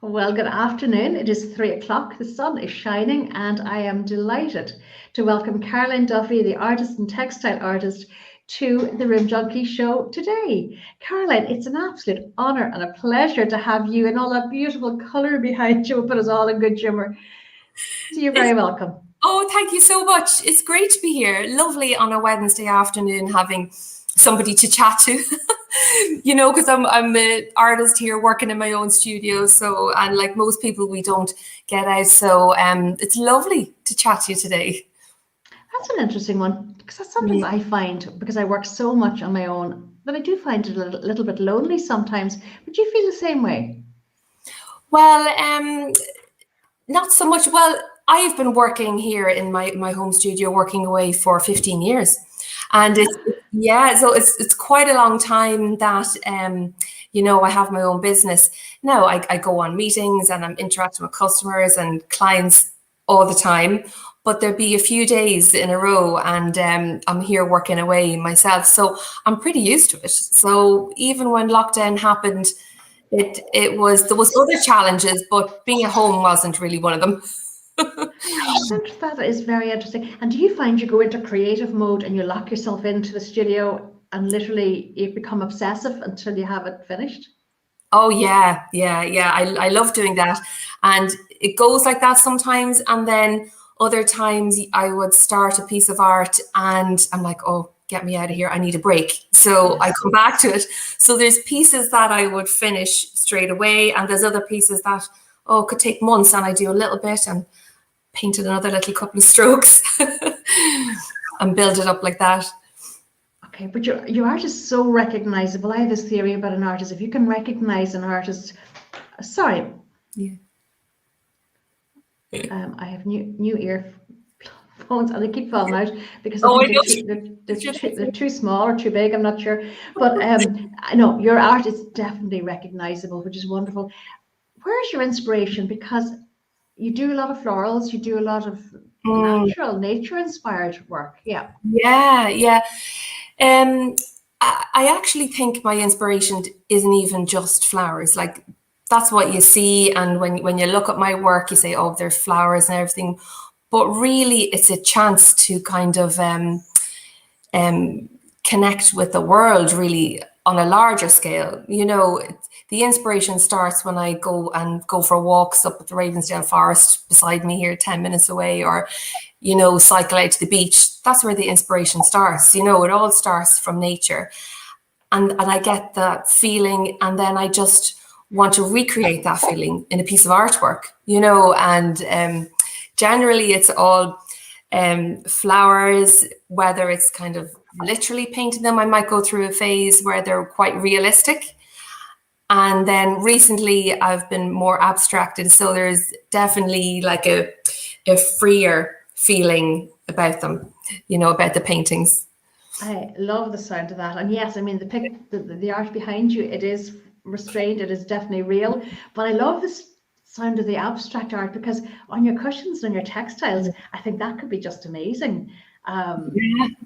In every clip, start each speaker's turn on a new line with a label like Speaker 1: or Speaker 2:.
Speaker 1: Well, good afternoon. It is 3 o'clock. The sun is shining, and I am delighted to welcome Caroline Duffy, the artist and textile artist, to the Room Junkie show today. Caroline, it's an absolute honor and a pleasure to have you and all that beautiful color behind you. Put us all in good humor. So you're very welcome.
Speaker 2: Oh, thank you so much. It's great to be here. Lovely on a Wednesday afternoon having somebody to chat to. Because I'm an artist here working in my own studio. So, and like most people, we don't get out. So it's lovely to chat to you today.
Speaker 1: That's an interesting one, because sometimes I find, because I work so much on my own, that I do find it a little bit lonely sometimes. But you feel the same way?
Speaker 2: Well, not so much. Well, I've been working here in my home studio, working away for 15 years. And so it's quite a long time that, I have my own business. Now I go on meetings and I'm interacting with customers and clients all the time, but there'll be a few days in a row and I'm here working away myself. So I'm pretty used to it. So even when lockdown happened, there was other challenges, but being at home wasn't really one of them.
Speaker 1: That is very interesting. And do you find you go into creative mode and you lock yourself into the studio and literally you become obsessive until you have it finished?
Speaker 2: Oh yeah. I love doing that, and it goes like that sometimes, and then other times I would start a piece of art and I'm like, oh, get me out of here, I need a break. So I come back to it. So there's pieces that I would finish straight away, and there's other pieces that could take months, and I do a little bit and painted another little couple of strokes and build it up like that.
Speaker 1: Okay, but your art is so recognizable. I have this theory about an artist. If you can recognize an artist, I have new earphones and they keep falling out because they're too small or too big. I'm not sure, but I know your art is definitely recognizable, which is wonderful. Where's your inspiration? Because you do a lot of florals, you do a lot of natural, nature-inspired work. Yeah.
Speaker 2: I actually think my inspiration isn't even just flowers. Like that's what you see, and when you look at my work, you say, "Oh, there's flowers and everything," but really, it's a chance to kind of connect with the world, really on a larger scale. The inspiration starts when I go for walks up at the Ravensdale Forest beside me here, 10 minutes away, or, cycle out to the beach. That's where the inspiration starts. It all starts from nature. And I get that feeling, and then I just want to recreate that feeling in a piece of artwork, and generally it's all flowers, whether it's kind of literally painting them. I might go through a phase where they're quite realistic. And then recently I've been more abstracted. So there's definitely like a freer feeling about them, about the paintings.
Speaker 1: I love the sound of that. And yes, I mean, the art behind you, it is restrained, it is definitely real. But I love this sound of the abstract art, because on your cushions and your textiles, I think that could be just amazing.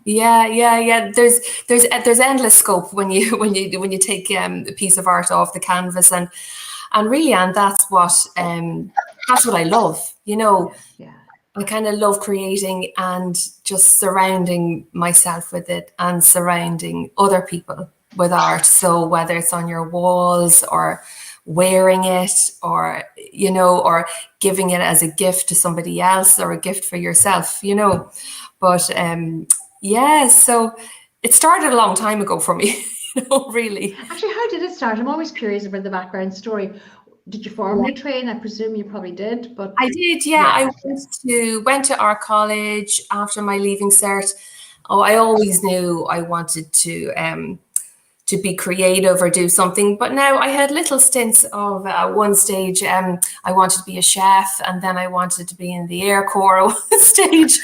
Speaker 2: Yeah. There's endless scope when you take a piece of art off the canvas, and really, and that's what I love. I kind of love creating and just surrounding myself with it and surrounding other people with art. So whether it's on your walls or wearing it, or or giving it as a gift to somebody else or a gift for yourself, But so it started a long time ago for me, really.
Speaker 1: Actually, how did it start? I'm always curious about the background story. Did you formally train? I presume you probably did, but
Speaker 2: I did. Yeah. I went to art college after my leaving cert. I always knew I wanted to be creative or do something. But now I had little stints of at one stage, I wanted to be a chef, and then I wanted to be in the Air Corps at one stage.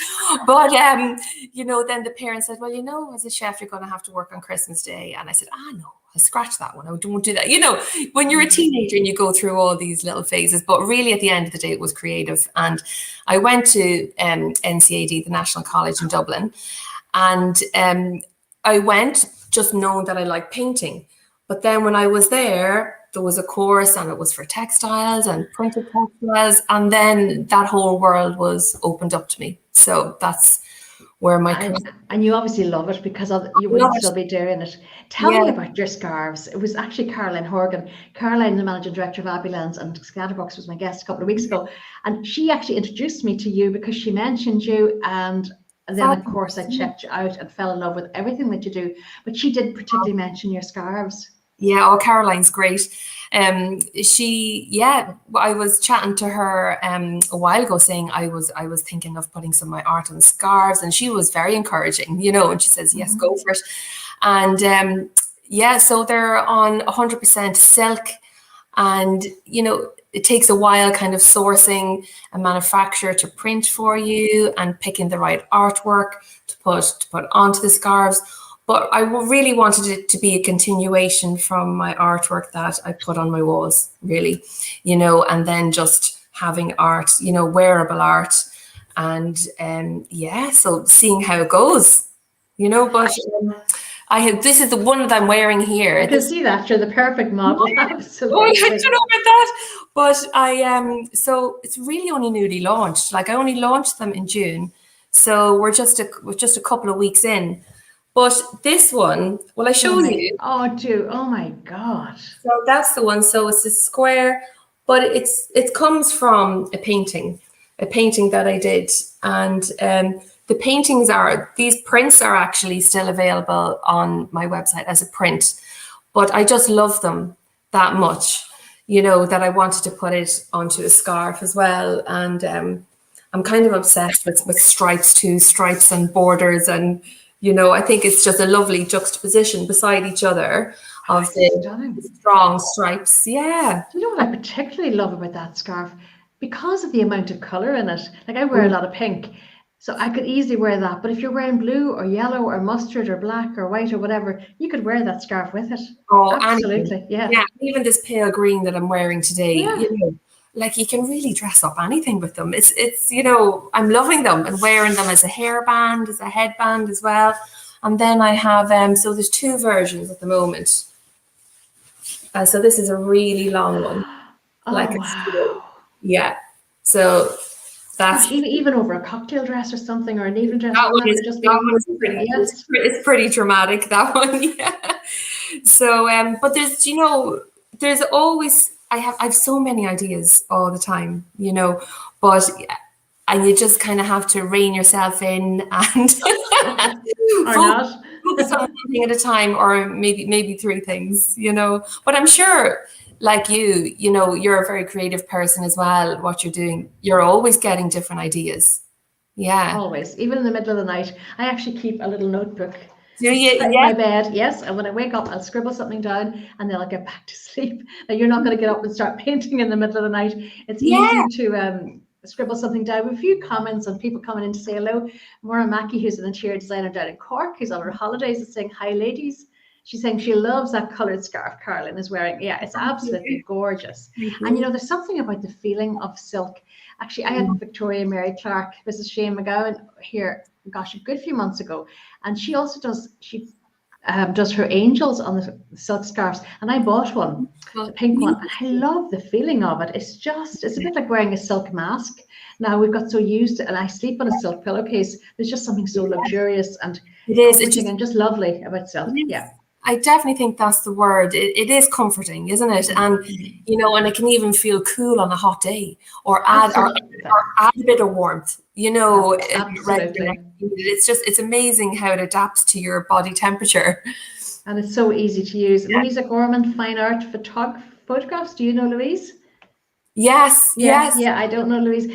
Speaker 2: But, then the parents said, well, as a chef, you're going to have to work on Christmas Day. And I said, no, I'll scratch that one. I don't do that. When you're a teenager and you go through all these little phases, but really at the end of the day, it was creative. And I went to NCAD, the National College in Dublin, and I went just knowing that I like painting. But then when I was there, there was a course, and it was for textiles and printed textiles, and then that whole world was opened up to me. So that's where my
Speaker 1: and you obviously love it, because you wouldn't still be doing it. Tell me about your scarves. It was actually Caroline Horgan. Caroline, the managing director of Abbeylands and Scatterbox, was my guest a couple of weeks ago, and she actually introduced me to you because she mentioned you, and then of course I checked you out and fell in love with everything that you do. But she did particularly mention your scarves.
Speaker 2: Yeah, oh, Caroline's great. I was chatting to her a while ago, saying I was thinking of putting some of my art on scarves, and she was very encouraging, and she says, yes, go for it. And so they're on 100% silk, and it takes a while kind of sourcing a manufacturer to print for you and picking the right artwork to put onto the scarves. But I really wanted it to be a continuation from my artwork that I put on my walls, really, and then just having art, wearable art, and so seeing how it goes, but this is the one that I'm wearing here.
Speaker 1: I can see that you're the perfect model. Absolutely.
Speaker 2: Oh, I don't know about that, but so it's really only newly launched. Like, I only launched them in June, so we're just a couple of weeks in. But this one, will I show you?
Speaker 1: Oh my God.
Speaker 2: So that's the one. So it's a square, but it comes from a painting that I did. And the paintings these prints are actually still available on my website as a print. But I just love them that much, that I wanted to put it onto a scarf as well. And I'm kind of obsessed with stripes too, stripes and borders, and I think it's just a lovely juxtaposition beside each other of the strong stripes. Yeah.
Speaker 1: Do you know what I particularly love about that scarf? Because of the amount of colour in it. Like, I wear a lot of pink, so I could easily wear that. But if you're wearing blue or yellow or mustard or black or white or whatever, you could wear that scarf with it.
Speaker 2: Oh,
Speaker 1: absolutely.
Speaker 2: Yeah. Even this pale green that I'm wearing today, like, you can really dress up anything with them. It's I'm loving them and wearing them as a hairband, as a headband as well. And then I have so there's two versions at the moment. So this is a really long one.
Speaker 1: Wow.
Speaker 2: Yeah. So that's
Speaker 1: even over a cocktail dress or something, or an evening dress.
Speaker 2: It's pretty dramatic, that one. Yeah. So but there's always I have so many ideas all the time, but you just kind of have to rein yourself in and focus on one thing at a time, or maybe three things, But I'm sure, like you're a very creative person as well. What you're doing, you're always getting different ideas. Yeah.
Speaker 1: Always, even in the middle of the night. I actually keep a little notebook.
Speaker 2: In
Speaker 1: my bed, yes. And when I wake up, I'll scribble something down, and then I'll get back to sleep. Now, you're not going to get up and start painting in the middle of the night. It's easy to scribble something down. With a few comments and people coming in to say hello. Maura Mackey, who's an interior designer down in Cork, who's on her holidays, is saying, hi, ladies. She's saying she loves that coloured scarf Caroline is wearing. Yeah, it's absolutely gorgeous. And there's something about the feeling of silk. Actually, I had Victoria Mary Clark, Mrs. Shane McGowan, here, gosh, a good few months ago, and she also does her angels on the silk scarves, and I bought one, the pink one, and I love the feeling of it. It's a bit like wearing a silk mask. Now we've got so used to, and I sleep on a silk pillowcase. There's just something so luxurious and just lovely about silk. Yeah.
Speaker 2: I definitely think that's the word. It is comforting, isn't it? And and it can even feel cool on a hot day, or add a bit of warmth.
Speaker 1: Absolutely.
Speaker 2: It's amazing how it adapts to your body temperature.
Speaker 1: And it's so easy to use. Yeah. Louisa Gorman, fine art photographs. Do you know Louise?
Speaker 2: Yes.
Speaker 1: Yeah, I don't know Louise.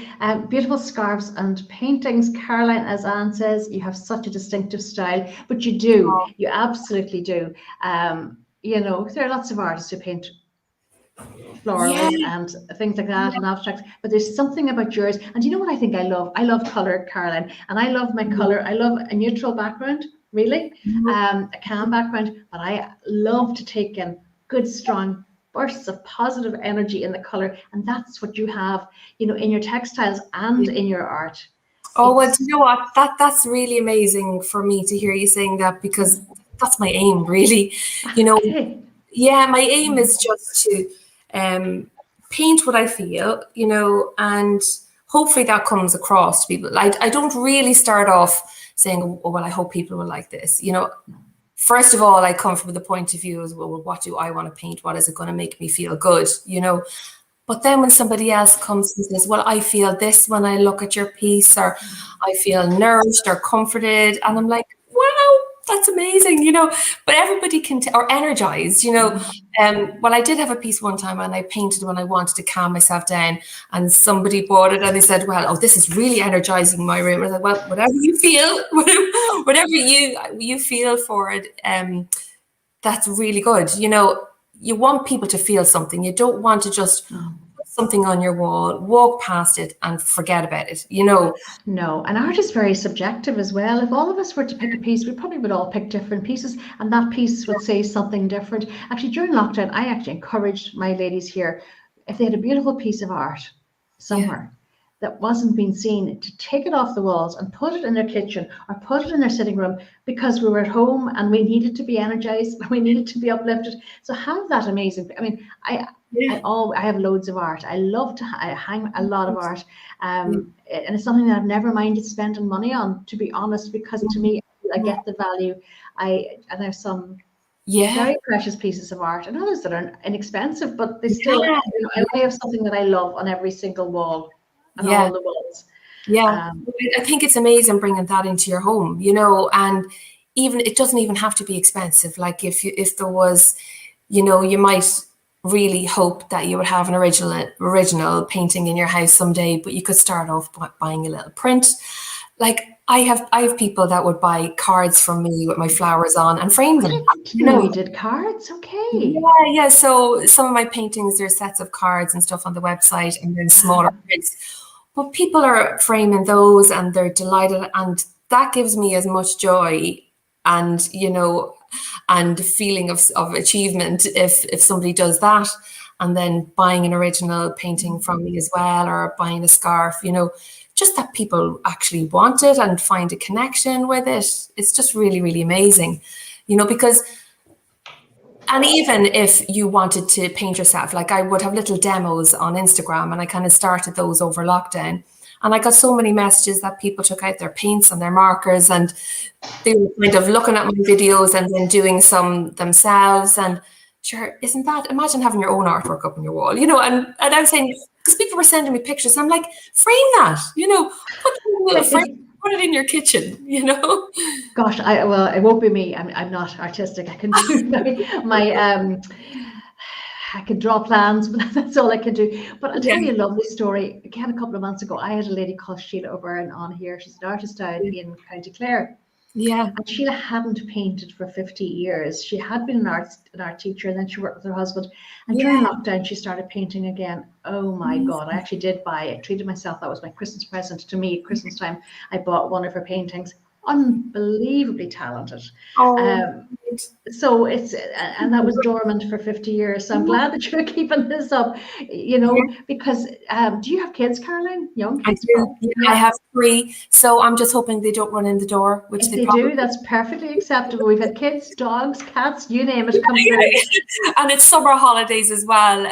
Speaker 1: Beautiful scarves and paintings. Caroline, as Anne says, you have such a distinctive style, but you do. Oh. You absolutely do. There are lots of artists who paint florals and things like that and abstracts, but there's something about yours. And you know what I think I love? I love colour, Caroline, and I love my colour. I love a neutral background, really, a calm background, but I love to take in good, strong bursts of positive energy in the color, and that's what you have, in your textiles and in your art.
Speaker 2: Oh, well, do you know what? That's really amazing for me to hear you saying that, because that's my aim, really. Yeah, my aim is just to paint what I feel, and hopefully that comes across to people. I don't really start off saying, oh, well, I hope people will like this. First of all, I come from the point of view as well, what do I want to paint? What is it going to make me feel good? But then when somebody else comes and says, well, I feel this when I look at your piece, or I feel nourished or comforted, and I'm like, wow, that's amazing, but everybody can, or energized, well, I did have a piece one time and I painted when I wanted to calm myself down, and somebody bought it and they said, well, oh, this is really energizing my room. I was like, well, whatever you feel, whatever you feel for it, that's really good. You want people to feel something. You don't want to just put something on your wall, walk past it and forget about it,
Speaker 1: No, and art is very subjective as well. If all of us were to pick a piece, we probably would all pick different pieces, and that piece would say something different. Actually, during lockdown, I actually encouraged my ladies here, if they had a beautiful piece of art somewhere that wasn't being seen, to take it off the walls and put it in their kitchen or put it in their sitting room, because we were at home and we needed to be energized, we needed to be uplifted. So have that amazing, I mean, I have loads of art. I love to hang a lot of art, and it's something that I've never minded spending money on, to be honest, because to me, I get the value. I have some very precious pieces of art, and others that are inexpensive, but they still, I have something that I love on every single wall, and all the walls.
Speaker 2: I think it's amazing bringing that into your home, and even it doesn't even have to be expensive. Like if there was, you might really hope that you would have an original painting in your house someday, but you could start off by buying a little print. Like I have people that would buy cards from me with my flowers on and frame them.
Speaker 1: You did cards, okay?
Speaker 2: Yeah. So some of my paintings, there's sets of cards and stuff on the website, and then smaller prints. But people are framing those and they're delighted, and that gives me as much joy and and feeling of achievement if somebody does that, and then buying an original painting from me as well, or buying a scarf, just that people actually want it and find a connection with it. It's just really, really amazing, because, and even if you wanted to paint yourself, like I would have little demos on Instagram, and I kind of started those over lockdown. And I got so many messages that people took out their paints and their markers, and they were kind of looking at my videos and then doing some themselves. And sure, imagine having your own artwork up on your wall, and I was saying, because people were sending me pictures, and I'm like, frame that, put it in a little frame, put it in your kitchen,
Speaker 1: Gosh, well, it won't be me. I'm not artistic. I can do I can draw plans, but that's all I can do. But I'll tell you a lovely story. Again, a couple of months ago, I had a lady called Sheila O'Byrne on here. She's an artist down in County Clare.
Speaker 2: Yeah.
Speaker 1: And Sheila hadn't painted for 50 years. She had been an art teacher, and then she worked with her husband. And during lockdown, she started painting again. Oh my God, I actually did buy it. Treated myself. That was my Christmas present to me. Christmas time, I bought one of her paintings. Unbelievably talented. So it's, and that was dormant for 50 years. So I'm glad that you're keeping this up, because do you have kids, Caroline? Young kids?
Speaker 2: I do. Yeah. I have 3. So I'm just hoping they don't run in the door, which
Speaker 1: if they do, that's perfectly acceptable. We've had kids, dogs, cats, you name it, come through.
Speaker 2: And it's summer holidays as well.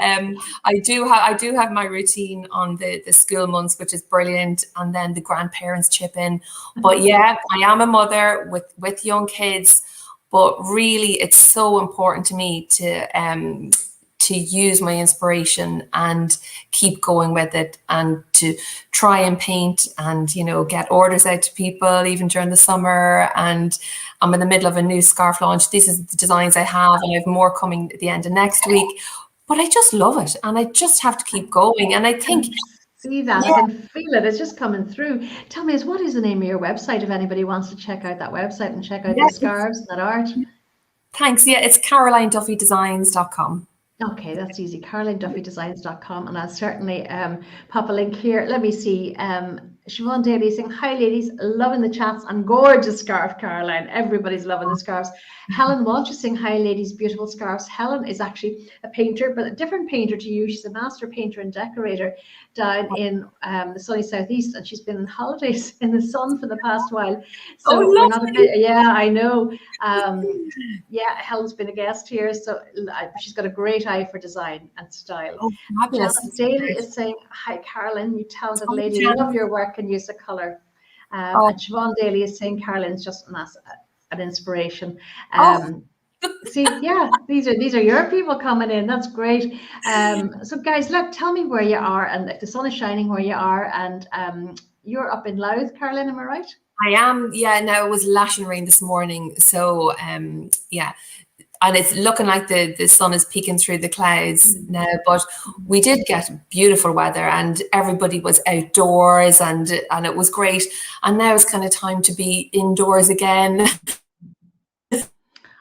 Speaker 2: I do have my routine on the school months, which is brilliant, and then the grandparents chip in. But yeah, I am a mother with young kids. But really, it's so important to me to use my inspiration and keep going with it, and to try and paint and, get orders out to people even during the summer. And I'm in the middle of a new scarf launch. These are the designs I have, and I have more coming at the end of next week. But I just love it, and I just have to keep going. And I think...
Speaker 1: See that, I can feel it. It's just coming through. Tell me, what is the name of your website if anybody wants to check out that website and check out the scarves and that art?
Speaker 2: Thanks. Yeah, it's CarolineDuffyDesigns.com.
Speaker 1: Okay, that's easy. CarolineDuffyDesigns.com, and I'll certainly pop a link here. Let me see. Siobhan Daly saying, hi ladies, loving the chats and gorgeous scarf, Caroline. Everybody's loving the scarves. Helen Walsh is saying, hi ladies, beautiful scarves. Helen is actually a painter, but a different painter to you. She's a master painter and decorator down in the sunny southeast, and she's been on holidays in the sun for the past while. So we're not a bit, yeah, I know. Yeah, Helen's been a guest here, so she's got a great eye for design and style.
Speaker 2: Oh, fabulous.
Speaker 1: Janet Daly is saying, hi Caroline, you talented lady, love your work and use of colour. And Siobhan Daly is saying, Caroline's just an inspiration. See, yeah, these are your people coming in. That's great. So guys, tell me where you are, and if the sun is shining where you are, and you're up in Louth, Caroline, am I right?
Speaker 2: I am, yeah. Now it was lashing rain this morning, so yeah, and it's looking like the sun is peeking through the clouds now. But we did get beautiful weather, and everybody was outdoors, and it was great. And now it's kind of time to be indoors again.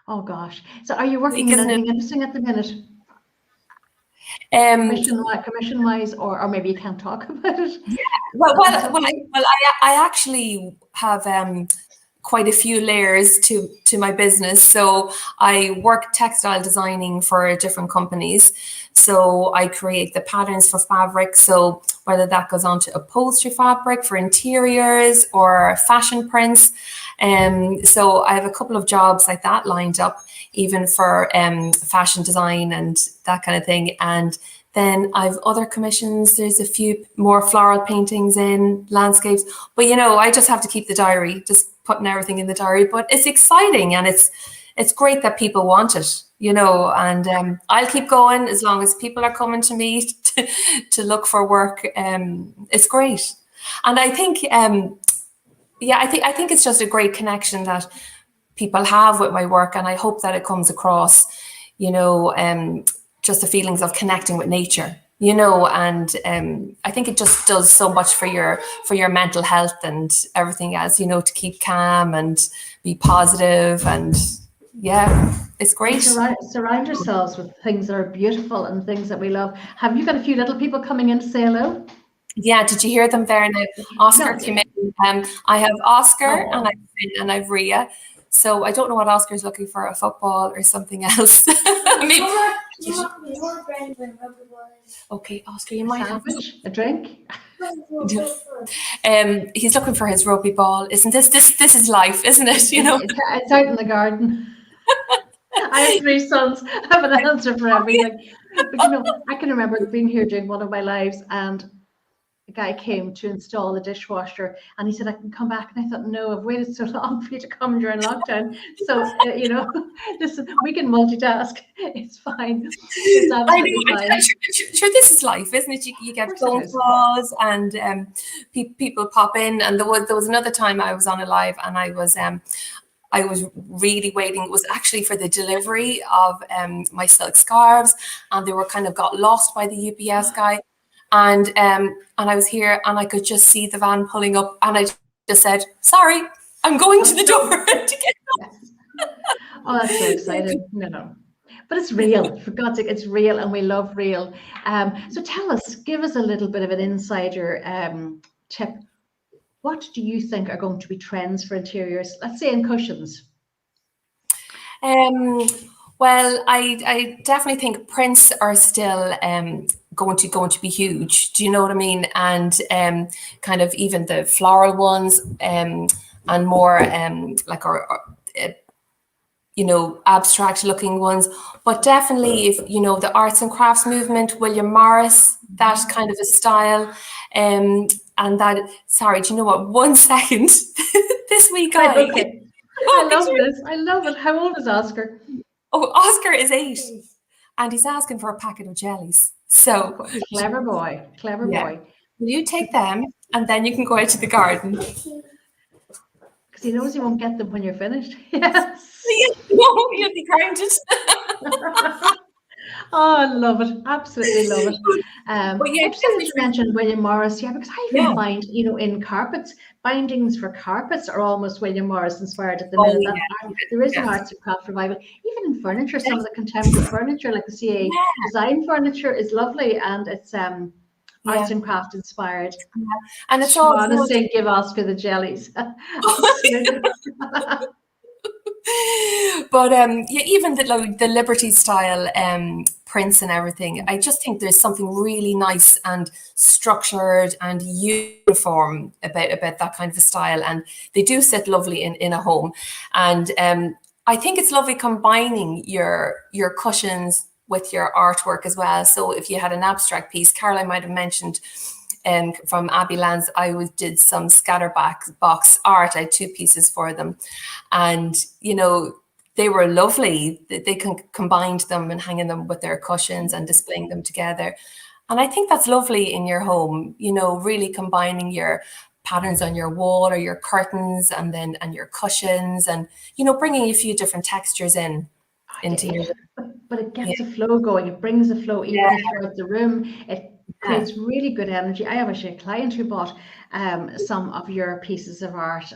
Speaker 1: Oh gosh! So are you working on anything interesting at the minute? Commission wise, or maybe you can't talk about it.
Speaker 2: Yeah. Well, I actually have quite a few layers to my business. So I work textile designing for different companies. So I create the patterns for fabric. So whether that goes on to upholstery fabric for interiors or fashion prints. So I have a couple of jobs like that lined up, even for fashion design and that kind of thing. And then I've other commissions. There's a few more floral paintings in landscapes, but I just have to keep the diary, just putting everything in the diary. But it's exciting, and it's great that people want it, and I'll keep going as long as people are coming to me to look for work. It's great. And I think, I think it's just a great connection that people have with my work, and I hope that it comes across, just the feelings of connecting with nature, and I think it just does so much for your mental health and everything else, to keep calm and be positive, and yeah, it's great.
Speaker 1: Surround yourselves with things that are beautiful and things that we love. Have you got a few little people coming in to say hello?
Speaker 2: Yeah, did you hear them there now? Oscar came in. I have Oscar and I've Rhea. So I don't know what Oscar's looking for, a football or something else. Okay, Oscar, you might have
Speaker 1: a drink.
Speaker 2: He's looking for his rugby ball. Isn't this is life, isn't it?
Speaker 1: It's out in the garden. I have 3 sons. I have an answer for everything. But I can remember being here during one of my lives, and a guy came to install the dishwasher, and he said, I can come back. And I thought, no, I've waited so long for you to come during lockdown. So, listen, we can multitask. It's fine. It's absolutely fine.
Speaker 2: Sure, this is life, isn't it? You get phone calls, and people pop in. And there was another time I was on a live, and I was really waiting. It was actually for the delivery of my silk scarves, and they were kind of got lost by the UPS guy. And I was here, and I could just see the van pulling up, and I just said, sorry, I'm going to the door to get up.
Speaker 1: Oh, that's so exciting. No. But it's real. For God's sake, it's real, and we love real. So give us a little bit of an insider tip. What do you think are going to be trends for interiors, let's say in cushions?
Speaker 2: Well, I definitely think prints are still going to be huge. Do you know what I mean? And kind of even the floral ones, and more abstract looking ones. But definitely, if the arts and crafts movement, William Morris, that kind of a style, and that. Sorry, do you know what? 1 second. This week,
Speaker 1: okay. I love this. I love it. How old is Oscar?
Speaker 2: Oh, Oscar is 8, and he's asking for a packet of jellies. So
Speaker 1: clever boy. Will
Speaker 2: you take them, and then you can go out to the garden?
Speaker 1: Because he knows you won't get them when you're finished. Yes.
Speaker 2: You'll be grounded.
Speaker 1: Oh, I love it. Absolutely love it.
Speaker 2: But yeah,
Speaker 1: interesting that you mentioned William Morris. Yeah, because I even find, in carpets, bindings for carpets are almost William Morris inspired at the minute. There is an arts and craft revival. Even in furniture, some of the contemporary furniture, like the CA design furniture, is lovely, and it's arts and craft inspired.
Speaker 2: Yeah. And it's
Speaker 1: Siobhan
Speaker 2: all
Speaker 1: is saying, give Oscar the jellies.
Speaker 2: But yeah, even the Liberty style prints and everything, I just think there's something really nice and structured and uniform about that kind of a style, and they do sit lovely in a home. And I think it's lovely combining your cushions with your artwork as well. So if you had an abstract piece, Caroline might have mentioned from Abbey Lands, I did some scatterbox art. I had 2 pieces for them, and you know, they were lovely. They combined them and hanging them with their cushions and displaying them together. And I think that's lovely in your home, you know, really combining your patterns on your wall or your curtains and your cushions, and you know, bringing a few different textures into your room.
Speaker 1: But it gets a flow going. It brings a flow even throughout the room. It creates really good energy. I have actually a client who bought some of your pieces of art.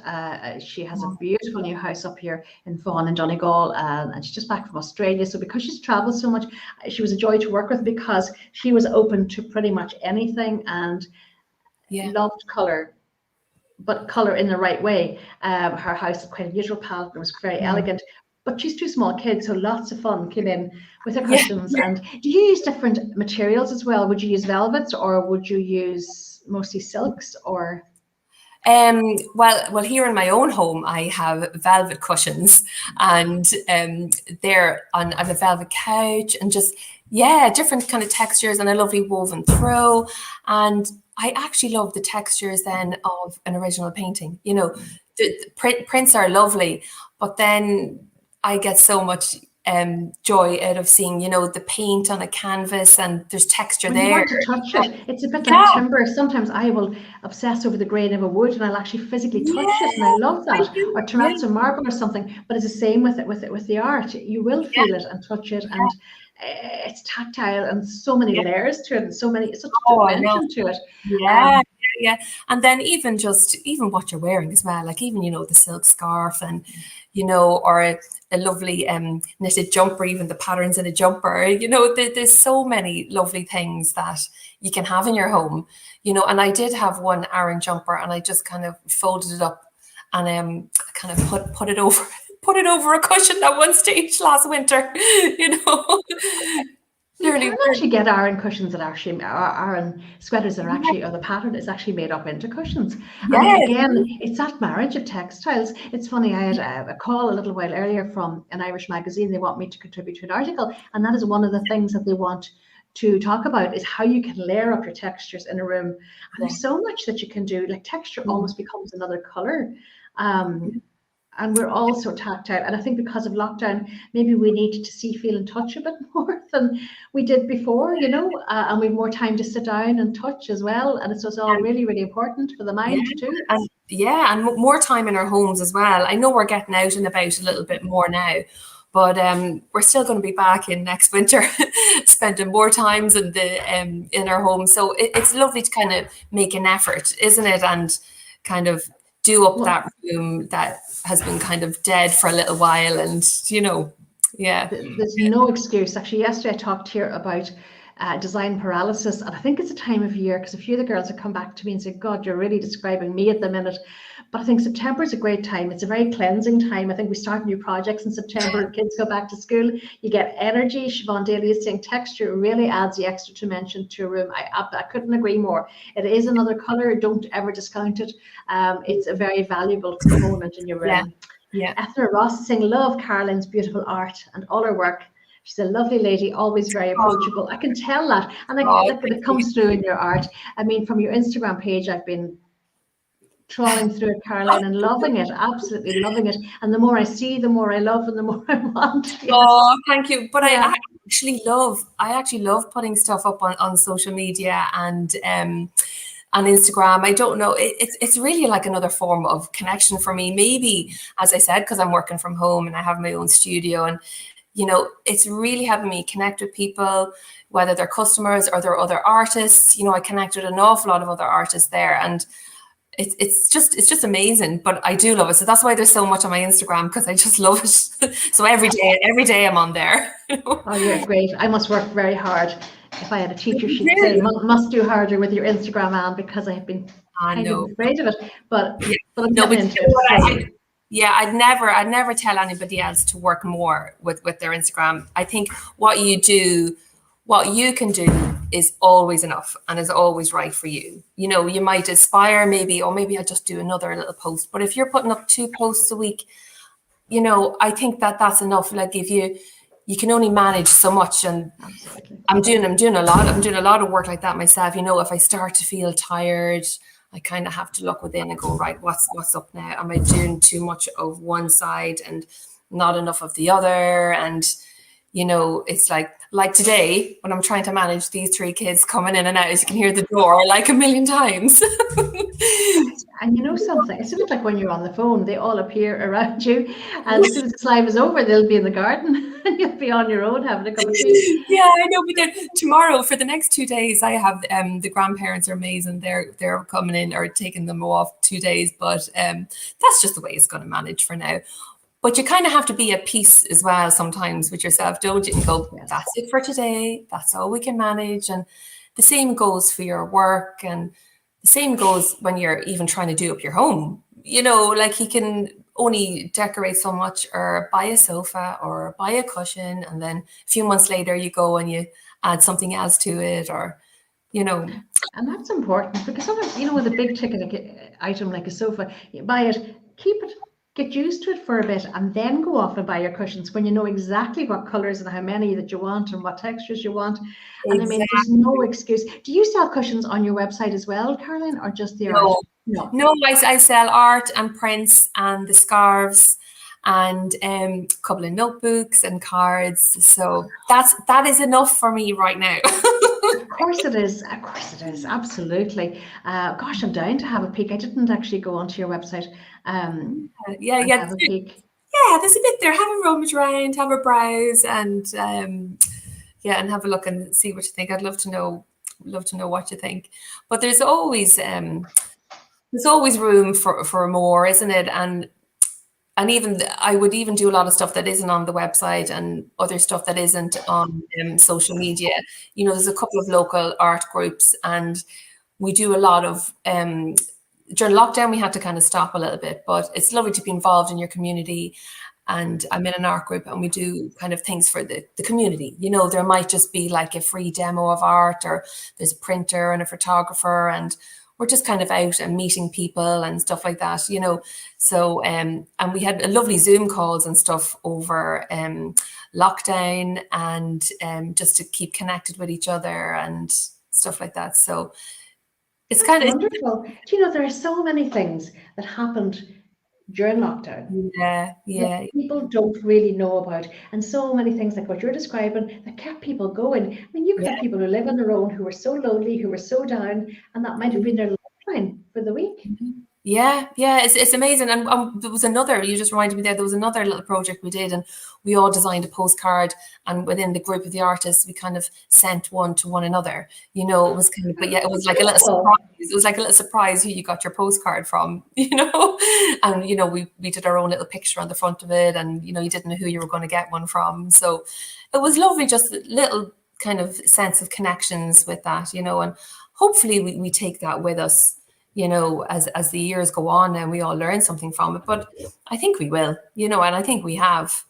Speaker 1: She has a beautiful new house up here in Vaughan and Donegal, and she's just back from Australia. So because she's traveled so much, she was a joy to work with because she was open to pretty much anything and loved colour, but colour in the right way. Her house had quite a usual palette and was very elegant. But she's 2 small kids, so lots of fun came in with her cushions. And do you use different materials as well? Would you use velvets, or would you use mostly silks, or?
Speaker 2: Well, here in my own home, I have velvet cushions, and I have a velvet couch, and just different kind of textures, and a lovely woven throw. And I actually love the textures then of an original painting. You know, the prints are lovely, but then I get so much joy out of seeing, you know, the paint on a canvas, and there's texture there.
Speaker 1: You want to touch it. It's a bit like timber. Sometimes I will obsess over the grain of a wood, and I'll actually physically touch it, and I love that. Or terrazzo marble or something. But it's the same with the art. You will feel it and touch it, and it's tactile, and so many layers to it, and such a dimension to it.
Speaker 2: Yeah. And then even what you're wearing as well, like even, you know, the silk scarf, and you know, or a lovely knitted jumper, even the patterns in a jumper, you know, there's so many lovely things that you can have in your home, you know. And I did have one Aran jumper, and I just kind of folded it up and kind of put it over a cushion at one stage last winter, you know.
Speaker 1: You can actually get Aran cushions that actually Aran sweaters that are actually, or the pattern is actually made up into cushions. And again, it's that marriage of textiles. It's funny, I had a call a little while earlier from an Irish magazine. They want me to contribute to an article, and that is one of the things that they want to talk about, is how you can layer up your textures in a room. And there's so much that you can do. Like texture almost becomes another color. And we're all so tactile. And I think because of lockdown, maybe we need to see, feel, and touch a bit more than we did before, you know, and we've more time to sit down and touch as well. And it's all really, really important for the mind too.
Speaker 2: And more time in our homes as well. I know we're getting out and about a little bit more now, but we're still going to be back in next winter, spending more times in our homes. So it's lovely to kind of make an effort, isn't it? And kind of do up that room that has been kind of dead for a little while, and you know,
Speaker 1: there's no excuse. Actually, yesterday I talked here about design paralysis, and I think it's a time of year, because a few of the girls have come back to me and said, God, you're really describing me at the minute. But I think September is a great time. It's a very cleansing time. I think we start new projects in September and kids go back to school. You get energy. Siobhan Daly is saying texture really adds the extra dimension to a room. I couldn't agree more. It is another colour. Don't ever discount it. It's a very valuable component in your room. Ethna Ross is saying, love Caroline's beautiful art and all her work. She's a lovely lady, always very approachable. I can tell that. And it comes through in your art. I mean, from your Instagram page, I've been trawling through it, Caroline, and loving it, absolutely loving it. And the more I see, the more I love, and the more I want. Yes.
Speaker 2: Oh, thank you. But I actually love putting stuff up on social media and on Instagram. I don't know, it's really like another form of connection for me. Maybe, as I said, because I'm working from home and I have my own studio, and you know, it's really helping me connect with people, whether they're customers or they're other artists. You know, I connect with an awful lot of other artists there, and it's just amazing. But I do love it, so that's why there's so much on my Instagram, because I just love it. So every day I'm on there.
Speaker 1: Oh, you're great. I must work very hard if I had a teacher, she'd say, must do harder with your Instagram, Anne, because I have been kind of afraid of it. But I'm getting into it.
Speaker 2: I'd never tell anybody else to work more with their Instagram. I think what you can do is always enough and is always right for you. You know, you might aspire maybe I'll just do another little post. But if you're putting up 2 posts a week, you know, I think that's enough. Like if you can only manage so much, and I'm doing a lot of work like that myself. You know, if I start to feel tired, I kind of have to look within and go, right, what's up now? Am I doing too much of one side and not enough of the other? And you know, it's like today when I'm trying to manage these 3 kids coming in and out, as you can hear the door like a million times.
Speaker 1: And you know something, it's a bit like when you're on the phone, they all appear around you. And as soon as this live is over, they'll be in the garden and you'll be on your own having a cup of tea.
Speaker 2: Yeah, I know. But then tomorrow, for the next 2 days, I have the grandparents are amazing. They're coming in or taking them off 2 days. But that's just the way it's going to manage for now. But you kind of have to be at peace as well sometimes with yourself, don't you? And go, that's it for today. That's all we can manage. And the same goes for your work, and the same goes when you're even trying to do up your home. You know, like you can only decorate so much or buy a sofa or buy a cushion. And then a few months later you go and you add something else to it, or, you know.
Speaker 1: And that's important because sometimes, you know, with a big ticket item like a sofa, you buy it, keep it, get used to it for a bit, and then go off and buy your cushions when you know exactly what colors and how many that you want and what textures you want. And I mean, there's no excuse. Do you sell cushions on your website as well, Caroline, or just the art?
Speaker 2: No, I sell art and prints and the scarves and a couple of notebooks and cards. So that is enough for me right now.
Speaker 1: Of course it is. Of course it is. Absolutely. Gosh, I'm dying to have a peek. I didn't actually go onto your website.
Speaker 2: Have a peek. Yeah, there's a bit there. Have a rummage around, have a browse, and and have a look and see what you think. I'd love to know what you think. But there's always room for more, isn't it? And even I would even do a lot of stuff that isn't on the website and other stuff that isn't on social media. You know, there's a couple of local art groups, and we do a lot of during lockdown, we had to kind of stop a little bit, but it's lovely to be involved in your community. And I'm in an art group, and we do kind of things for the community. You know, there might just be like a free demo of art, or there's a printer and a photographer, and we're just kind of out and meeting people and stuff like that, you know. So, and we had lovely Zoom calls and stuff over lockdown, and just to keep connected with each other and stuff like that. So it's kind of
Speaker 1: wonderful. Do you know, there are so many things that happened during lockdown.
Speaker 2: Yeah.
Speaker 1: That people don't really know about, and so many things like what you're describing that kept people going. I mean, you could have people who live on their own, who were so lonely, who were so down, and that might have been their lifeline for the week.
Speaker 2: Yeah, it's amazing. And there was another, you just reminded me there was another little project we did, and we all designed a postcard, and within the group of the artists, we kind of sent one to one another. You know, it was kind of, but yeah, it was like a little surprise. It was like a little surprise who you got your postcard from, you know. And, you know, we did our own little picture on the front of it, and, you know, you didn't know who you were going to get one from. So it was lovely, just a little kind of sense of connections with that, you know, and hopefully we take that with us, you know, as the years go on, and we all learn something from it. But I think we will, you know, and I think we have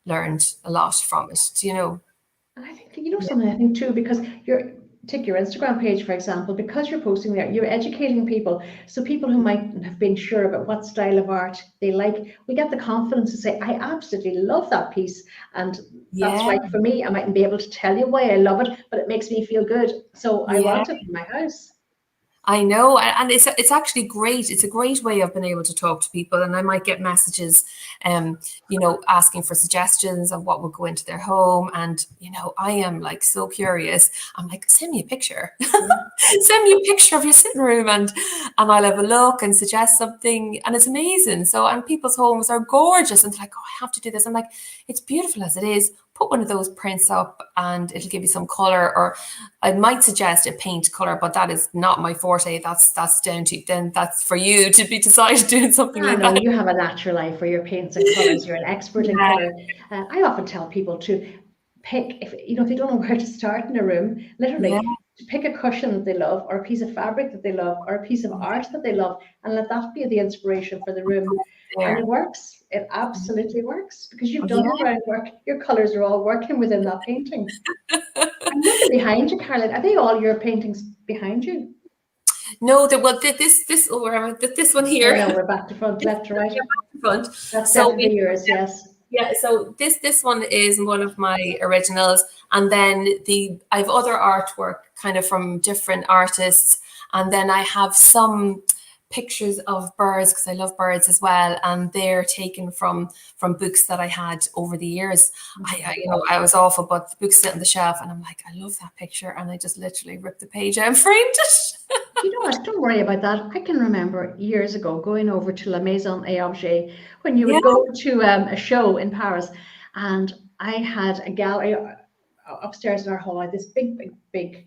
Speaker 2: learned a lot from it, you know.
Speaker 1: And I think, you know, something I think too, because take your Instagram page, for example, because you're posting there, you're educating people. So people who might have been sure about what style of art they like, we get the confidence to say, I absolutely love that piece. And that's right for me. I mightn't be able to tell you why I love it, but it makes me feel good. So I want it in my house.
Speaker 2: I know, and it's actually great. It's a great way of being able to talk to people, and I might get messages, you know, asking for suggestions of what would go into their home. And, you know, I am like so curious. I'm like, send me a picture. Send me a picture of your sitting room, and I'll have a look and suggest something. And it's amazing. So, and people's homes are gorgeous, and they're like, oh, I have to do this. I'm like, it's beautiful as it is. Put one of those prints up and it'll give you some color, or I might suggest a paint color, but that is not my forte. That's down to, then that's for you to be decided doing something like that.
Speaker 1: You have a natural eye for your paints and colors. You're an expert in color. I often tell people to pick, if they don't know where to start in a room, literally to pick a cushion that they love, or a piece of fabric that they love, or a piece of art that they love, and let that be the inspiration for the room. And it works. It absolutely works, because you've done the groundwork. Your colours are all working within that painting. I'm looking behind you, Caroline. Are they all your paintings behind you?
Speaker 2: No, this one here.
Speaker 1: No, we're back to front, left to right.
Speaker 2: Back to front.
Speaker 1: That's definitely yours, yes.
Speaker 2: Yeah, so this one is one of my originals, and then I've other artwork kind of from different artists, and then I have some pictures of birds, because I love birds as well, and they're taken from books that I had over the years. I was awful, but the book's sitting on the shelf, and I'm like, I love that picture, and I just literally ripped the page out and framed it.
Speaker 1: You know what? Don't worry about that. I can remember years ago going over to La Maison et Objet, when you would go to a show in Paris, and I had a gallery upstairs in our hall, this big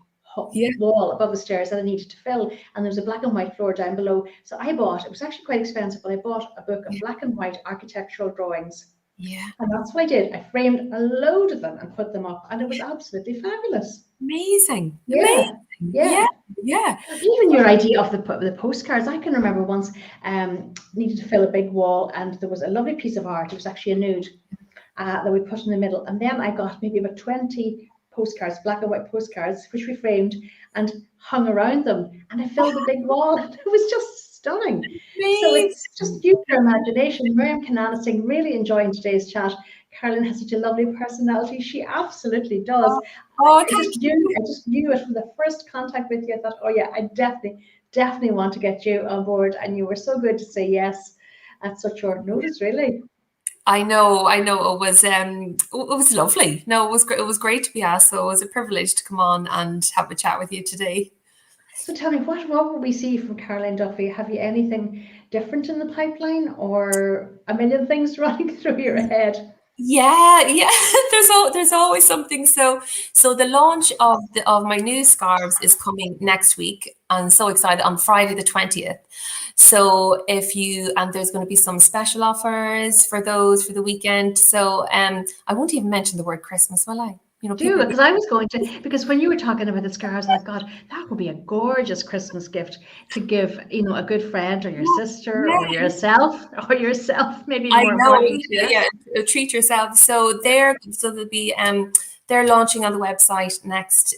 Speaker 1: wall above the stairs that I needed to fill, and there was a black and white floor down below. So I bought, it was actually quite expensive, but I bought a book of black and white architectural drawings. Yeah. And that's what I did. I framed a load of them and put them up, and it was absolutely fabulous.
Speaker 2: Amazing.
Speaker 1: Yeah.
Speaker 2: Amazing.
Speaker 1: Yeah. Even your idea of the postcards, I can remember once needed to fill a big wall, and there was a lovely piece of art. It was actually a nude that we put in the middle, and then I got maybe about 20 postcards, black and white postcards, which we framed and hung around them, and I filled the big wall. It was just stunning. Amazing. So it's just use your imagination. Miriam Cananasing, really enjoying today's chat. Caroline has such a lovely personality. She absolutely does. I just knew it from the first contact with you. I thought, oh yeah, I definitely want to get you on board, and you were so good to say yes at such short notice, really.
Speaker 2: I know. It was lovely. No, it was great. It was great to be asked. So it was a privilege to come on and have a chat with you today.
Speaker 1: So tell me, what will we see from Caroline Duffy? Have you anything different in the pipeline, or a million things running through your head?
Speaker 2: Yeah. There's always something. So the launch of my new scarves is coming next week. I'm so excited, on Friday the 20th. So there's going to be some special offers for those for the weekend. So I won't even mention the word Christmas, will I?
Speaker 1: Because I was going to, because when you were talking about the scarves, I thought, God, that would be a gorgeous Christmas gift to give, a good friend, or your sister, or yourself, maybe more important.
Speaker 2: Treat yourself. So they'll be they're launching on the website next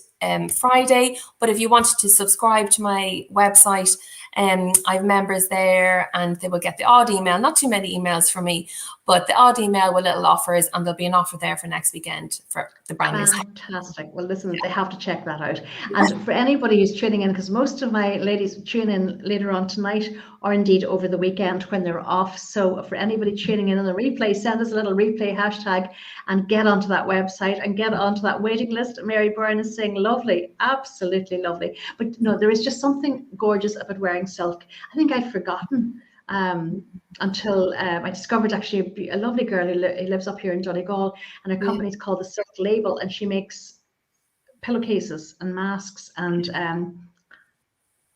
Speaker 2: Friday. But if you wanted to subscribe to my website, I have members there, and they will get the odd email, not too many emails from me, but the odd email with little offers, and there'll be an offer there for next weekend for the brand new.
Speaker 1: Fantastic. Well, listen, they have to check that out. And for anybody who's tuning in, because most of my ladies tune in later on tonight, or indeed over the weekend when they're off. So for anybody tuning in on the replay, send us a little replay hashtag and get onto that website and get onto that waiting list. Mary Byrne is saying lovely, absolutely lovely. But no, there is just something gorgeous about wearing silk. I think I'd forgotten until I discovered actually a lovely girl who lives up here in Donegal, and her company is called the Silk Label, and she makes pillowcases and masks and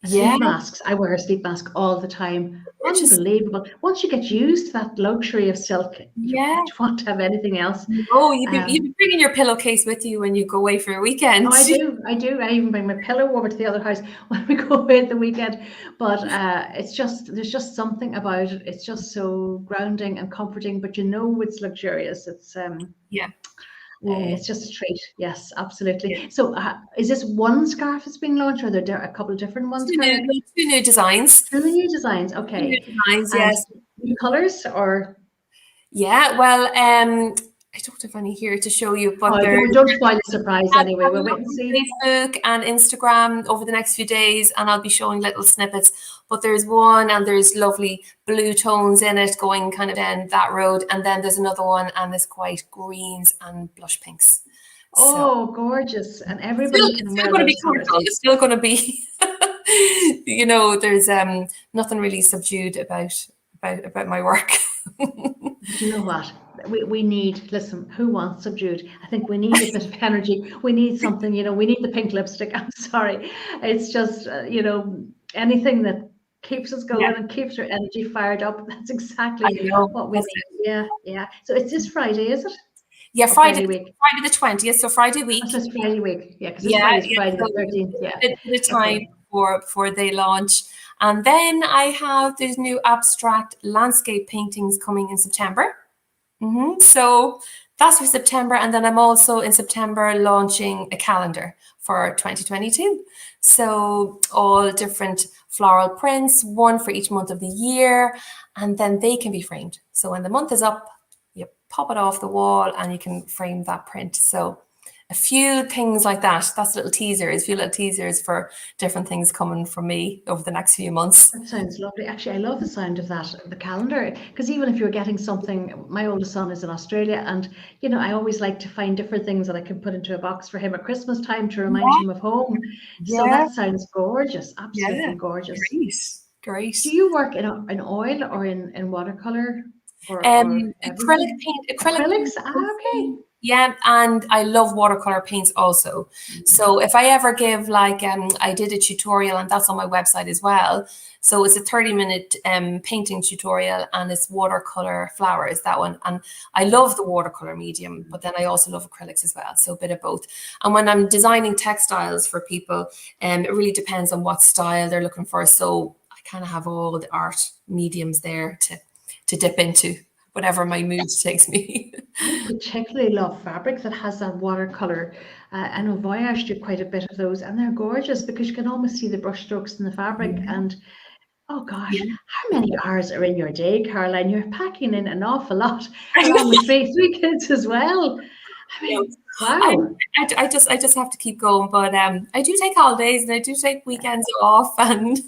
Speaker 1: sleep masks. I wear a sleep mask all the time. Unbelievable. Once you get used to that luxury of silk, you don't want to have anything else.
Speaker 2: Oh, you'd be bringing your pillowcase with you when you go away for a weekend.
Speaker 1: Oh, I do. I even bring my pillow over to the other house when we go away at the weekend. But there's just something about it. It's just so grounding and comforting, but it's luxurious. It's it's just a treat. Yes, absolutely. Yeah. So is this one scarf that's being launched, or are there a couple of different ones?
Speaker 2: Two new designs.
Speaker 1: Two new designs. Okay.
Speaker 2: New designs, yes.
Speaker 1: New colours, or?
Speaker 2: Yeah, well, I don't have any here to show you, but
Speaker 1: don't spoil the surprise anyway. We'll wait and see.
Speaker 2: Facebook and Instagram over the next few days, and I'll be showing little snippets. But there's one, and there's lovely blue tones in it going kind of down that road, and then there's another one, and there's quite greens and blush pinks.
Speaker 1: Oh, gorgeous! And everybody
Speaker 2: can wear those. It's still going to be. There's nothing really subdued about my work.
Speaker 1: You know what? We need, listen, who wants subdued? I think we need a bit of energy. We need something, we need the pink lipstick. I'm sorry. It's just, anything that keeps us going and keeps our energy fired up. That's exactly what we need. Yeah. So it's this Friday, is it?
Speaker 2: Yeah,
Speaker 1: Friday week.
Speaker 2: Friday the 20th, so Friday week.
Speaker 1: Oh, so it's Friday week. Yeah, because this Friday is Friday the 13th. Yeah.
Speaker 2: A bit of time before they launch. And then I have these new abstract landscape paintings coming in September. So that's for September. And then I'm also in September launching a calendar for 2022. So all different floral prints, one for each month of the year, and then they can be framed. So when the month is up, you pop it off the wall and you can frame that print. So a few things like that. That's a few little teasers for different things coming from me over the next few months.
Speaker 1: That sounds lovely. Actually, I love the sound of that, the calendar, because even if you're getting something, my oldest son is in Australia, and you know, I always like to find different things that I can put into a box for him at Christmas time to remind him of home. So that sounds gorgeous, absolutely gorgeous.
Speaker 2: Great.
Speaker 1: Do you work in oil or in watercolor? Or
Speaker 2: acrylic paint.
Speaker 1: Acrylics? Okay.
Speaker 2: Yeah, and I love watercolor paints also. So if I ever give I did a tutorial, and that's on my website as well. So it's a 30-minute painting tutorial, and it's watercolor flowers, that one. And I love the watercolor medium, but then I also love acrylics as well. So a bit of both. And when I'm designing textiles for people, it really depends on what style they're looking for. So I kind of have all the art mediums there to dip into, whatever my mood takes me.
Speaker 1: I particularly love fabric that has that watercolor. I know Voyage do quite a bit of those, and they're gorgeous because you can almost see the brush strokes in the fabric. And oh gosh, how many hours are in your day, Caroline? You're packing in an awful lot, along with three kids as well. I mean, wow.
Speaker 2: I just have to keep going, but I do take holidays and I do take weekends off, and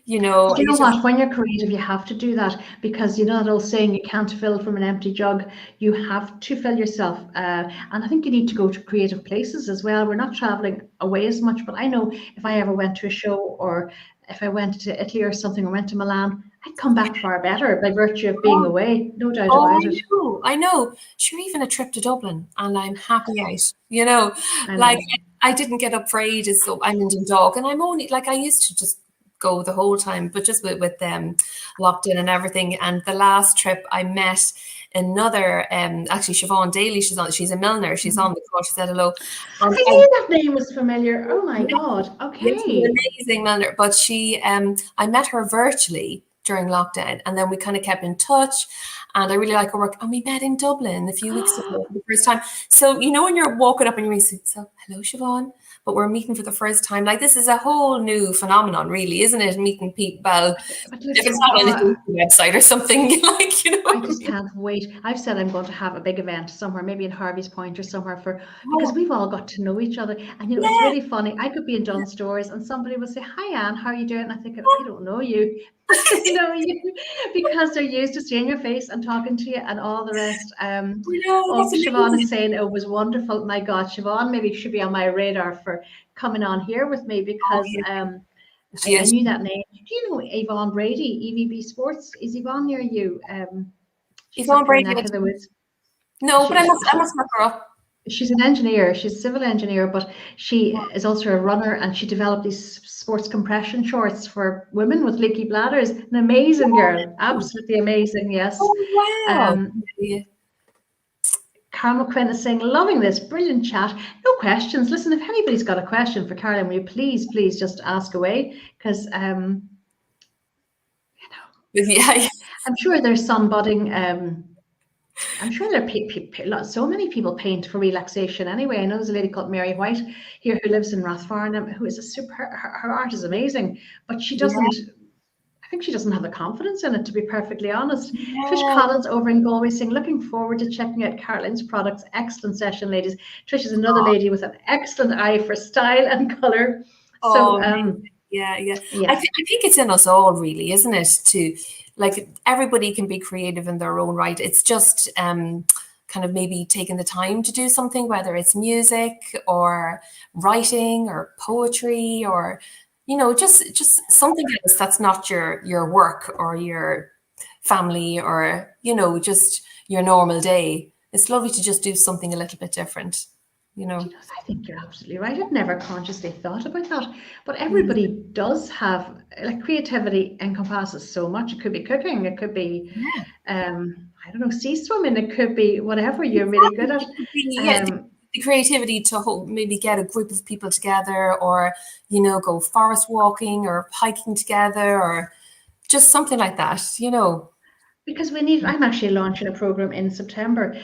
Speaker 2: you know
Speaker 1: what? When you're creative, you have to do that, because you know that old saying, you can't fill from an empty jug. You have to fill yourself, and I think you need to go to creative places as well. We're not traveling away as much, but I know if I ever went to a show, or if I went to Italy or something, or went to Milan, I'd come back far better by virtue of being away. No doubt about it.
Speaker 2: I know. Sure, even a trip to Dublin, and I'm happy out. You know, I didn't get up for ages, so I'm in Dundalk, and I'm only I used to just go the whole time, but just with them locked in and everything. And the last trip I met another, actually Siobhan Daly, she's a milliner, she's on the call, she said hello.
Speaker 1: I knew that name was familiar. Oh my God. Okay.
Speaker 2: She's an amazing milliner, but I met her virtually during lockdown, and then we kind of kept in touch, and I really like her work, and we met in Dublin a few weeks ago for the first time. So you know when you're walking up and you're saying, so hello Siobhan, but we're meeting for the first time. This is a whole new phenomenon, really, isn't it? Meeting people. Well, if it's not on a website or something, I
Speaker 1: just can't wait. I've said I'm going to have a big event somewhere, maybe in Harvey's Point or somewhere, because we've all got to know each other. And you know, it's really funny. I could be in Dunnes Stores and somebody will say, "Hi Anne, how are you doing?" And I think, I don't know you. I know you, because they're used to seeing your face and talking to you and all the rest. Siobhan is saying it was wonderful. My God, Siobhan maybe should be on my radar for coming on here with me, because I knew that name. Do you know Yvonne Brady, EVB Sports? Is Yvonne near you?
Speaker 2: Yvonne Brady. No, but I must look her up.
Speaker 1: She's an engineer. She's a civil engineer, but she is also a runner, and she developed these sports compression shorts for women with leaky bladders. An amazing girl, absolutely amazing. Yes.
Speaker 2: Oh wow.
Speaker 1: Carol McQuinn is saying, loving this, brilliant chat. No questions. Listen, if anybody's got a question for Caroline, will you please just ask away? Because I'm sure there's sunbudding. I'm sure there are so many people paint for relaxation anyway. I know there's a lady called Mary White here who lives in Rathfarnham, who is her art is amazing, but she doesn't, I think she doesn't have the confidence in it, to be perfectly honest. Trish Collins over in Galway saying, looking forward to checking out Caroline's products. Excellent session, ladies. Trish is another lady with an excellent eye for style and color.
Speaker 2: Yeah. I think it's in us all, really, isn't it? To everybody can be creative in their own right. It's just kind of maybe taking the time to do something, whether it's music or writing or poetry, or just something else that's not your work or your family, or just your normal day. It's lovely to just do something a little bit different. you know.
Speaker 1: I think you're absolutely right. I've never consciously thought about that, but everybody does have, like, creativity encompasses so much. It could be cooking, it could be, I don't know, sea swimming, it could be whatever you're really good at.
Speaker 2: The creativity to maybe get a group of people together, or, you know, go forest walking or hiking together, or just something like that, you know.
Speaker 1: Because I'm actually launching a program in September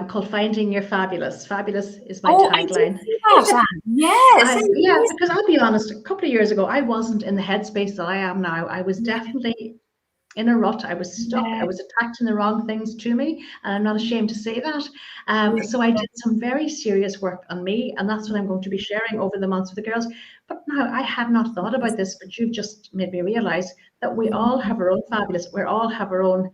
Speaker 1: called Finding Your Fabulous. Fabulous is my tagline.
Speaker 2: I did see that. Yes.
Speaker 1: Yeah, because I'll be honest, a couple of years ago, I wasn't in the headspace that I am now. I was definitely in a rut. I was stuck. I was attracting the wrong things to me, and I'm not ashamed to say that. So I did some very serious work on me, and that's what I'm going to be sharing over the months with the girls. But now, I had not thought about this, but you've just made me realize that we all have our own fabulous. We all have our own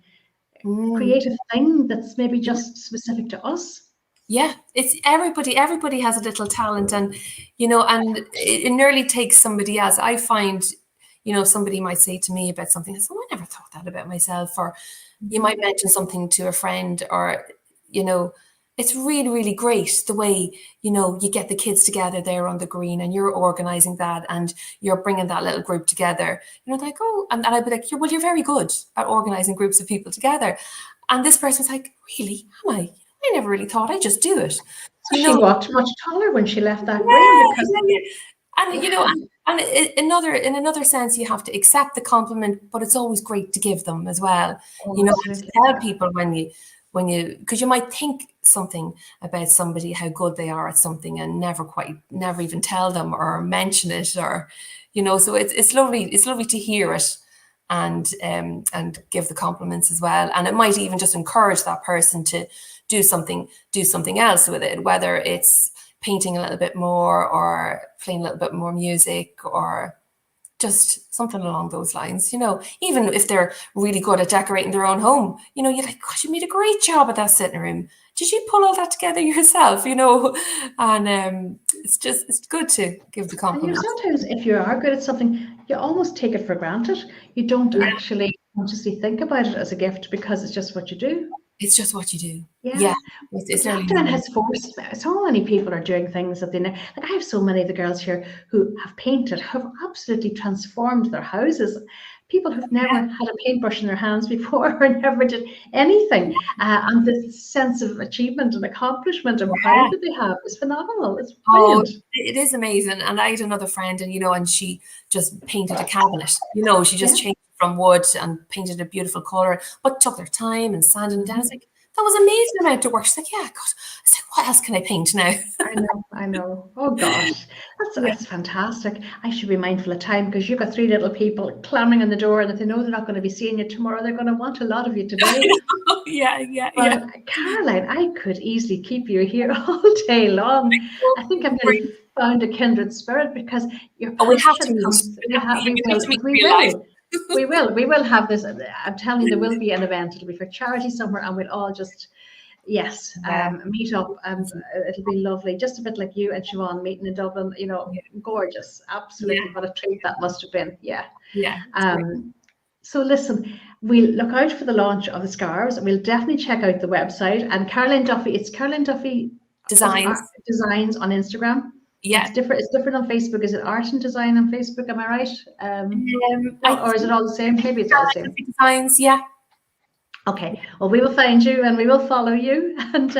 Speaker 1: creative thing that's maybe just specific to us.
Speaker 2: Yeah, it's everybody has a little talent, and, you know, and it nearly takes somebody else. I find, you know, somebody might say to me about something, I never thought that about myself, or you might mention something to a friend, or, you know, it's really, really great the way, you know, you get the kids together there on the green, and you're organizing that, and you're bringing that little group together. You know, like, oh, and I'd be like, you're very good at organizing groups of people together. And this person's like, really? Am I? I never really thought. I just do it.
Speaker 1: So she walked much taller when she left that green, because
Speaker 2: and you know, and in another sense, you have to accept the compliment, but it's always great to give them as well. You know, to tell people when you, because you might think something about somebody, how good they are at something, and never even tell them or mention it, or, you know. So it's lovely to hear it, and give the compliments as well. And it might even just encourage that person to do something else with it, whether it's painting a little bit more, or playing a little bit more music, or just something along those lines, you know. Even if they're really good at decorating their own home, you know, you're like, gosh, you made a great job at that sitting room. Did you pull all that together yourself, you know? And it's good to give the compliment.
Speaker 1: Sometimes if you are good at something, you almost take it for granted. You don't actually consciously think about it as a gift, because it's just what you do.
Speaker 2: It's just what you do.
Speaker 1: Yeah. Lockdown has forced, so many people are doing things that they know. Like, I have so many of the girls here who have painted, have absolutely transformed their houses. People who've never had a paintbrush in their hands before, or never did anything. And the sense of achievement and accomplishment and pride that they have is phenomenal. It's brilliant.
Speaker 2: It is amazing. And I had another friend, and, you know, and she just painted a cabinet. You know, she just changed from wood and painted a beautiful color, but took their time and sanded it down. I was like, that was amazing amount of work. She's like, yeah, God. I said, what else can I paint now?
Speaker 1: I know. Oh gosh, that's fantastic. I should be mindful of time, because you've got 3 little people clamoring on the door, and if they know they're not going to be seeing you tomorrow, they're going to want a lot of you today.
Speaker 2: Yeah.
Speaker 1: Caroline, I could easily keep you here all day long. I think I'm going to found a kindred spirit, because your passion we will have this. I'm telling you, there will be an event. It'll be for charity somewhere, and we'll all just meet up, and it'll be lovely. Just a bit like you and Siobhan meeting in Dublin. You know, gorgeous, absolutely. What a treat that must have been. So listen, we'll look out for the launch of the scarves. We'll definitely check out the website. And Caroline Duffy, it's Caroline Duffy Designs on Instagram.
Speaker 2: Yeah,
Speaker 1: it's different on Facebook. Is it art and design on Facebook? Am I right? Or is it all the same? Maybe it's all the same.
Speaker 2: Designs, yeah.
Speaker 1: Okay. Well, we will find you and we will follow you. And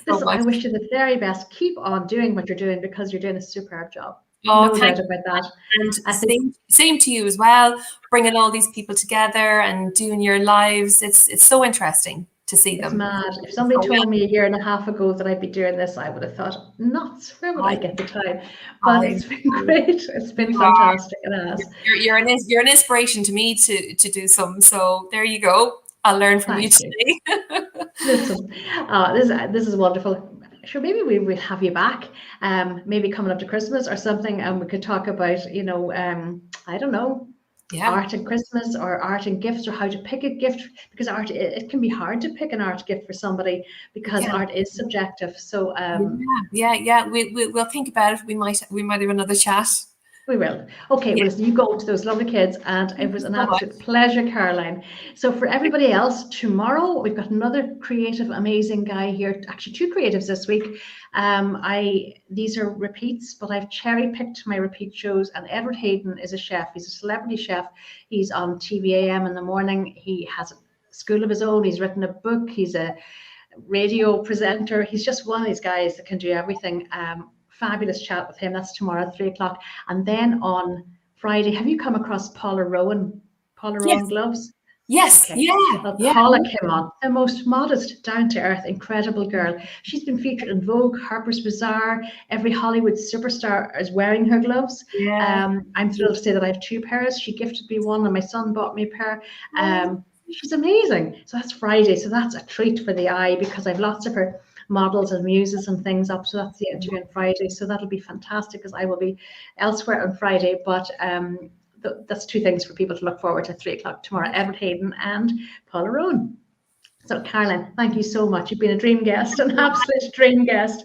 Speaker 1: listen, I wish you the very best. Keep on doing what you're doing, because you're doing a superb job. No doubt about that.
Speaker 2: And same to you as well. Bringing all these people together and doing your lives. It's so interesting to see them.
Speaker 1: It's mad. If somebody told me a year and a half ago that I'd be doing this, I would have thought, nuts. Where would I get the time? But it's been great. It's been fantastic. It has.
Speaker 2: You're an inspiration to me to do some. So there you go. I'll learn from you today.
Speaker 1: Listen, this is wonderful. Sure, maybe we will have you back. Maybe coming up to Christmas or something, and we could talk about, you know, I don't know. Art and Christmas, or art and gifts, or how to pick a gift, because art, it can be hard to pick an art gift for somebody, because art is subjective. So
Speaker 2: we'll think about it. We might have another chat.
Speaker 1: We will. Okay, well, listen, you go to those lovely kids, and it was an absolute pleasure, Caroline. So for everybody else, tomorrow we've got another creative, amazing guy here. Actually, two creatives this week. These are repeats, but I've cherry-picked my repeat shows, and Edward Hayden is a chef. He's a celebrity chef. He's on TVAM in the morning. He has a school of his own. He's written a book. He's a radio presenter. He's just one of these guys that can do everything. Fabulous chat with him. That's tomorrow at 3 o'clock. And then on Friday, have you come across Paula Rowan gloves?
Speaker 2: Yes.
Speaker 1: Okay.
Speaker 2: Yeah.
Speaker 1: Well, Paula came on, the most modest, down-to-earth, incredible girl. She's been featured in Vogue, Harper's Bazaar. Every Hollywood superstar is wearing her gloves.
Speaker 2: Yeah.
Speaker 1: I'm thrilled to say that I have 2 pairs. She gifted me one, and my son bought me a pair. She's amazing. So that's Friday. So that's a treat for the eye, because I've lots of her models and muses and things up. So that's the interview on Friday. So that'll be fantastic, because I will be elsewhere on Friday. But that's 2 things for people to look forward to at 3 o'clock tomorrow: Edward Hayden and Paula Rowan. So Caroline, thank you so much. You've been a dream guest, an absolute dream guest.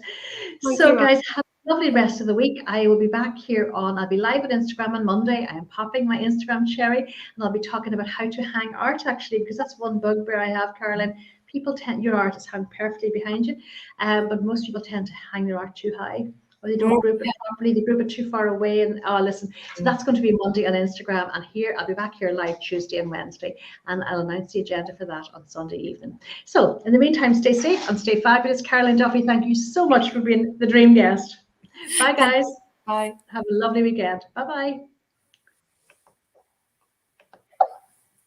Speaker 1: So guys, have a lovely rest of the week. I will be back here I'll be live on Instagram on Monday. I am popping my Instagram cherry, and I'll be talking about how to hang art, actually, because that's one bugbear I have, Caroline. People your art is hung perfectly behind you, but most people tend to hang their art too high, or they don't group it properly, they group it too far away. And listen, so that's going to be Monday on Instagram, and here I'll be back here live Tuesday and Wednesday, and I'll announce the agenda for that on Sunday evening. So in the meantime, stay safe and stay fabulous. Caroline Duffy, thank you so much for being the dream guest. Bye guys.
Speaker 2: Bye.
Speaker 1: Have a lovely weekend. Bye bye.